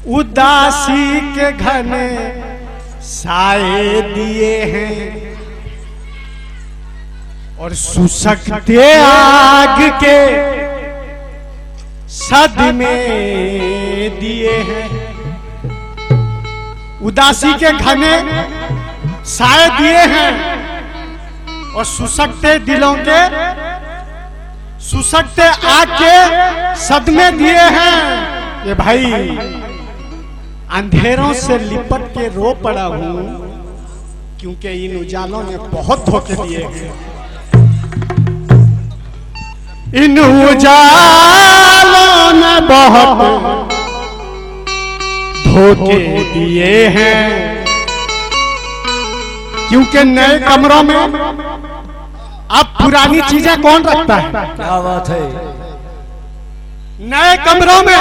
उदासी के घने साए दिए हैं और सुसकते आग के सदमे दिए हैं। उदासी के घने साए दिए हैं और सुसकते दिलों के सुसकते आग के सदमे दिए हैं। ये भाई अंधेरों से लिपट के रो पड़ा हूं क्योंकि इन उजालों ने बहुत धोखे दिए हैं। इन उजालों ने बहुत धोखे दिए हैं क्योंकि नए कमरों में अब पुरानी चीजें कौन रखता है? क्या बात है। नए कमरों में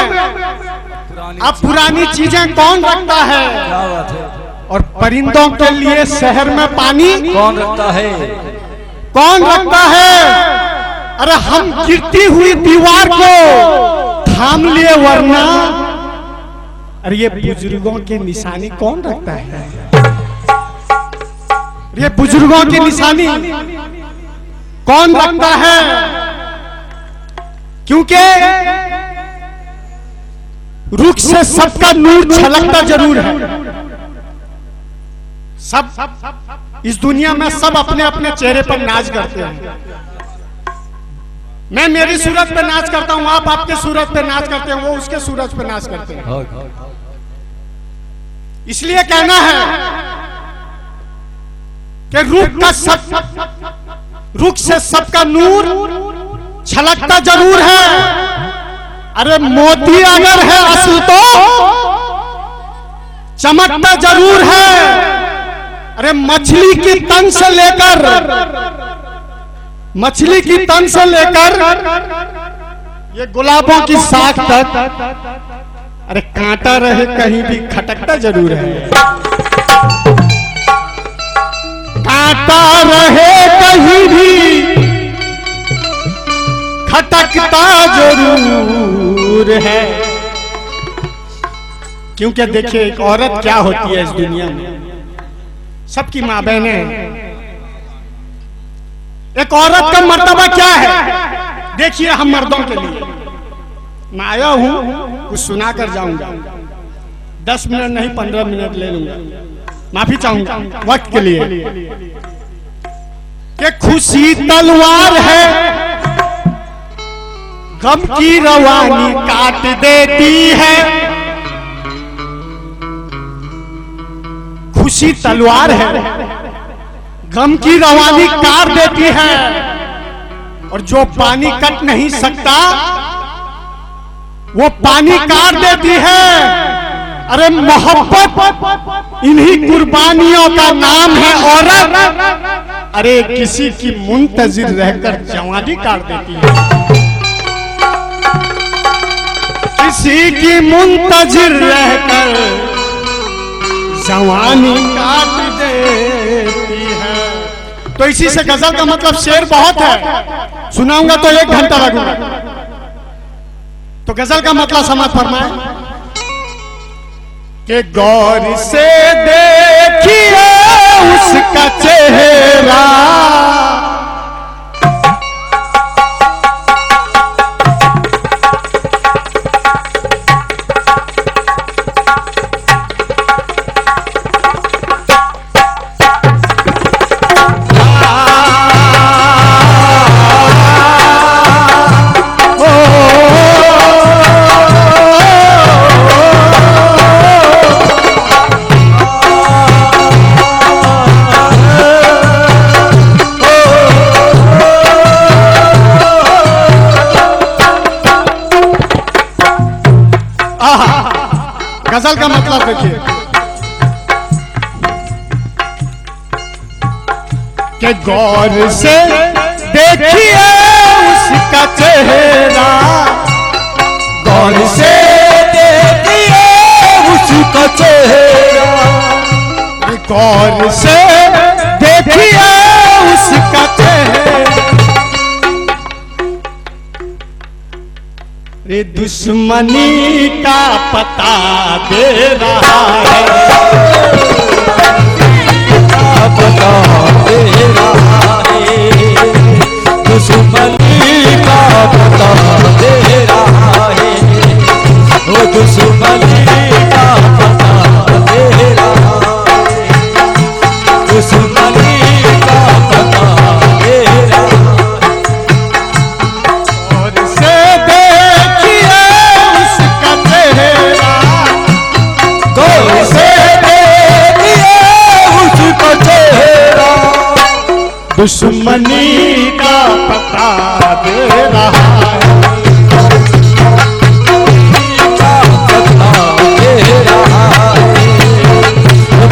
अब पुरानी चीजें कौन रखता है? क्या बात है। और परिंदों के लिए शहर में पानी कौन रखता है? कौन रखता है? अरे हम गिरती हुई दीवार को थाम लिए वरना। अरे ये बुजुर्गों की निशानी कौन रखता है? ये बुजुर्गों की निशानी कौन रखता है? क्योंकि रुख से सबका नूर छलकता जरूर है। सब इस दुनिया में सब अपने अपने चेहरे पर नाच करते हैं। मैं मेरी सूरत पे नाच करता हूं, आप आपके सूरत पे नाच करते हैं, वो उसके सूरत पे नाच करते हैं। इसलिए कहना है कि रुख से सबका नूर छलकता जरूर है। अरे मोती अगर है असल तो चमकता जरूर है। अरे मछली की तन से लेकर ये गुलाबों की साख तक अरे कांटा रहे कहीं भी खटकता जरूर है। कांटा रहे कहीं भी खटकता जरूर है। क्योंकि देखिए एक औरत क्या होती है इस दुनिया में, सबकी माँ बहनें। एक औरत का मर्तबा क्या है देखिए हम मर्दों के लिए। मैं आया हूं कुछ सुना कर जाऊंगा, 10 मिनट नहीं 15 मिनट ले लूंगा, माफी चाहूंगा वक्त के लिए। कि खुशी तलवार है गम की रवानी काट देती है। खुशी तलवार है गम की रवानी काट देती है। और जो पानी कट नहीं सकता वो पानी काट देती है। अरे मोहब्बत इन्हीं कुर्बानियों का नाम है औरत। अरे किसी की मुंतजिर रहकर जवानी काट देती है। किसी की मुंतजिर रहकर जवानी काट देती है। तो इसी से गजल का मतलब शेर बहुत है, सुनाऊंगा तो 1 घंटा लगेगा। तो गजल का मतलब समझ फरमाए कि गौर से देखिए उसका चेहरा। गजल का मतलब देखिए कि गौर से देखिए उसका चेहरा। गौर से देखिए उसका चेहरा। गौर से देखिए उसका चेहरा। रे दुश्मनी का पता दे रहा है, पता दे रहा है, दुश्मनी का पता दे रहा है, वो दुश्मनी का पता दे रहा है, दुश्मनी का पता दे रहा है। और से देखिए उसका चेहरा, गौर से देखिए उसका चेहरा, दुश्मनी का पता दे रहा है,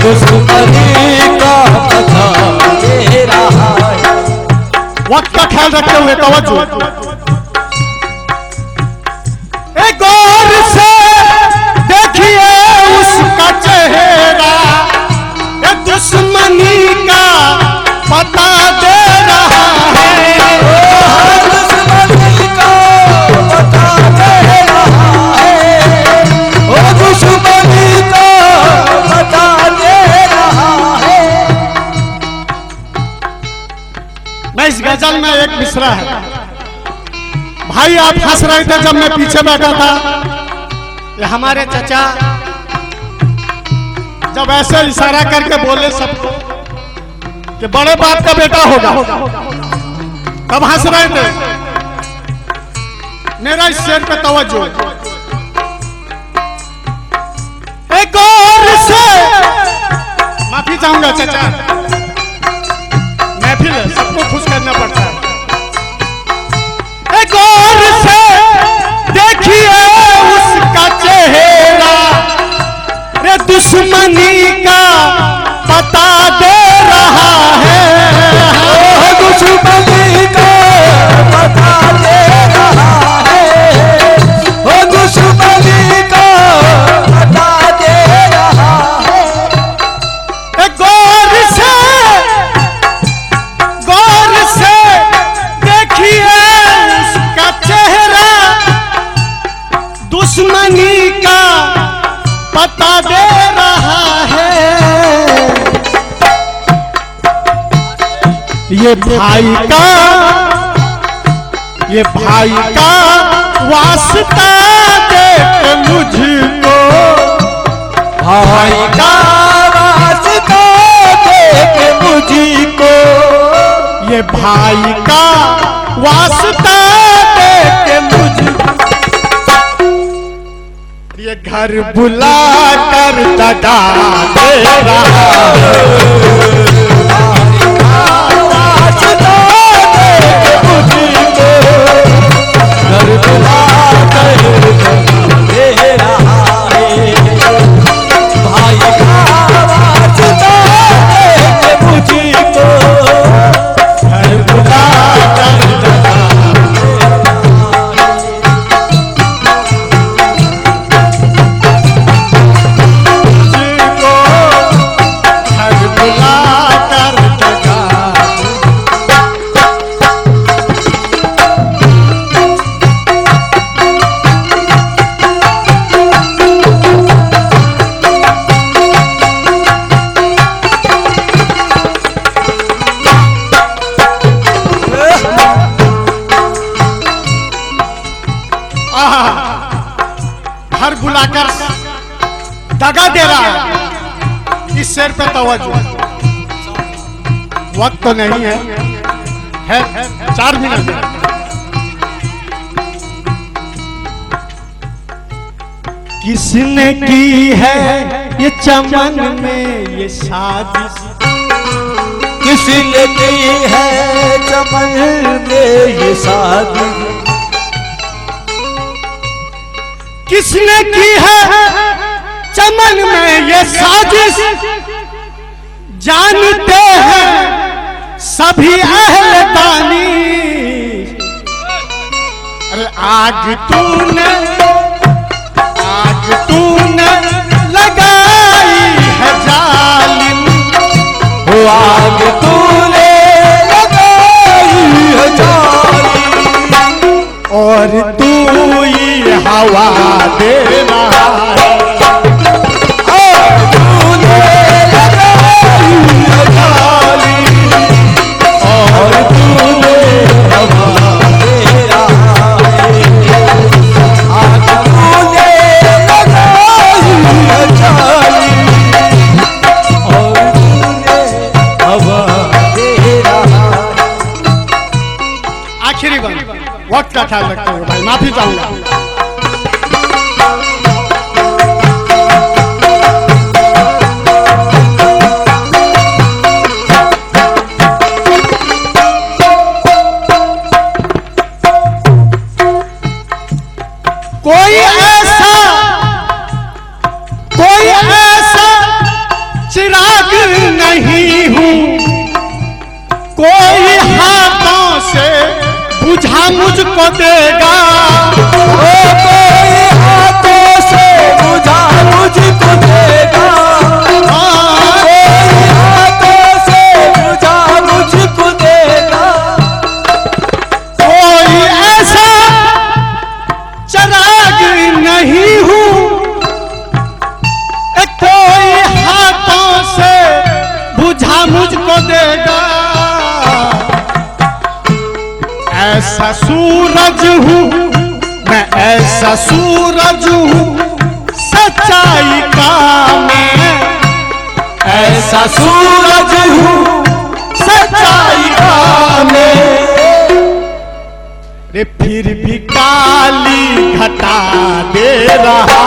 दुश्मनी का पता दे रहा है। वक्त का ख्याल रखते हुए तवज्जो, एक गौर से देखिए उसका चेहरा, एक दुश्मनी का पता दे रहा है, दुश्मनी का पता दे रहा है, ओ दुश्मनी का पता दे रहा है। मैं इस गजल में एक मिसरा है भाई, आप हंस रहे थे जब मैं पीछे बैठा था, ये हमारे चचा जब ऐसे इशारा करके बोले सबको कि बड़े बाप का बेटा होगा, तब हंस रहे थे। मेरा इस शेर पे तवज्जो, एक और से माफी चाहूंगा चचा, महफिल है, सबको खुश करना पड़ता है। एक और से देखिए उसका चेहरा, रे दुश्मनी का पता दे रहा है, दुश्मनी का पता दे रहा है, ओ दुश्मनी का पता दे रहा है। एक गौर से देखिए उसका चेहरा, दुश्मनी का पता दे रहा है, ये भाई का वास्ता दे मुझको, भाई का वास्ता दे के मुझको, ये भाई का वास्ता दे के मुझको, ये घर बुला कर दगा दे रहा है, वास्ता दे के मुझको, घर बुला कर दे रहा है, भाई का वास्ता दे के मुझको, घर बुला कर दगा मुझको, घर बुला कर दगा। घर बुलाकर दगा दे रहा है, इस शेर पे तवज्जो, वक्त तो नहीं है 4 मिनट। किसने की है ये चमन में ये साजिश, किसने की है चमन में ये शादी, किसने की है चमन में ये साजिश, जानते हैं सभी अहले दानीश। अरे आग तूने लगाई है जालिम, वो आग तूने लगाई है जालिम, और तू कोई हवा दे रहा है। तूने लगाई जाली और तूने हवा दे रहा है। आज तूने लगाई जाली और तूने हवा दे रहा है। आखिरी बार वक्त का ख्याल रखते हुए भाई माफी चाहूंगा। कोई ऐसा चिराग नहीं हूं, कोई हाथों से बुझा मुझको देगा। कोई हाथों से बुझा मुझको देगा। कोई हाथों से बुझा मुझको देगा। कोई ऐसा चिराग नहीं हूं, कोई हाथों से बुझा मुझको देगा। ऐसा सूरज हूँ मैं, ऐसा सूरज हूँ सच्चाई का मैं, ऐसा सूरज हूँ सच्चाई का मैं। रे फिर भी काली घटा दे रहा